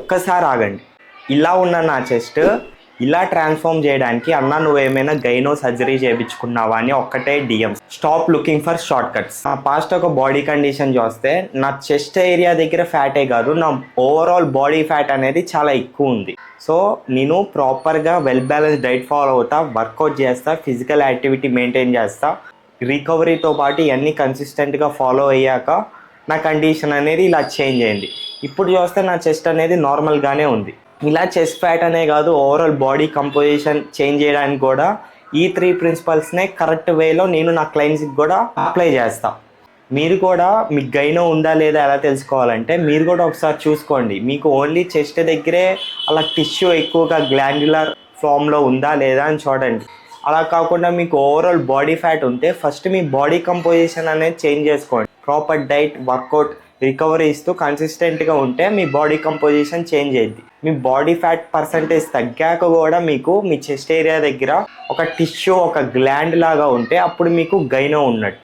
ఒక్కసారి ఆగండి. ఇలా ఉన్న నా చెస్ట్ ఇలా ట్రాన్స్ఫార్మ్ చేయడానికి అన్న నువ్వేమైనా గైనో సర్జరీ చేయించుకున్నావా అని ఒక్కటే DM. Stop looking for short cuts. నా పాస్ట్ ఒక బాడీ కండిషన్ చూస్తే నా చెస్ట్ ఏరియా దగ్గర ఫ్యాటే కాదు, నా ఓవరాల్ బాడీ ఫ్యాట్ అనేది చాలా ఎక్కువ ఉంది. సో నేను ప్రాపర్గా వెల్ బ్యాలెన్స్ డైట్ ఫాలో అవుతా, వర్కౌట్ చేస్తా, ఫిజికల్ యాక్టివిటీ మెయింటైన్ చేస్తా. రికవరీతో పాటు ఇవన్నీ కన్సిస్టెంట్గా ఫాలో అయ్యాక నా కండిషన్ అనేది ఇలా చేంజ్ అయింది. ఇప్పుడు చూస్తే నా చెస్ట్ అనేది నార్మల్గానే ఉంది. ఇలా చెస్ట్ ఫ్యాట్ అనే కాదు, ఓవరాల్ బాడీ కంపోజిషన్ చేంజ్ చేయడానికి కూడా ఈ 3 ప్రిన్సిపల్స్నే కరెక్ట్ వేలో నేను నా క్లయింట్స్కి కూడా అప్లై చేస్తా. మీరు కూడా మీకు గైనో ఉందా లేదా ఎలా తెలుసుకోవాలంటే మీరు కూడా ఒకసారి చూసుకోండి. మీకు ఓన్లీ చెస్ట్ దగ్గరే అలా టిష్యూ ఎక్కువగా గ్లాండ్యులర్ ఫామ్లో ఉందా లేదా అని చూడండి. అలా కాకుండా మీకు ఓవరాల్ బాడీ ఫ్యాట్ ఉంటే ఫస్ట్ మీ బాడీ కంపోజిషన్ అనేది చేంజ్ చేసుకోండి. ప్రాపర్ డైట్, వర్కౌట్, రికవరీ ఇస్తూ కన్సిస్టెంట్గా ఉంటే మీ బాడీ కంపోజిషన్ చేంజ్ అయ్యింది. మీ బాడీ ఫ్యాట్ పర్సంటేజ్ తగ్గాక కూడా మీకు మీ చెస్ట్ ఏరియా దగ్గర ఒక టిష్యూ, ఒక గ్లాండ్ లాగా ఉంటే అప్పుడు మీకు గైనో ఉన్నట్టు.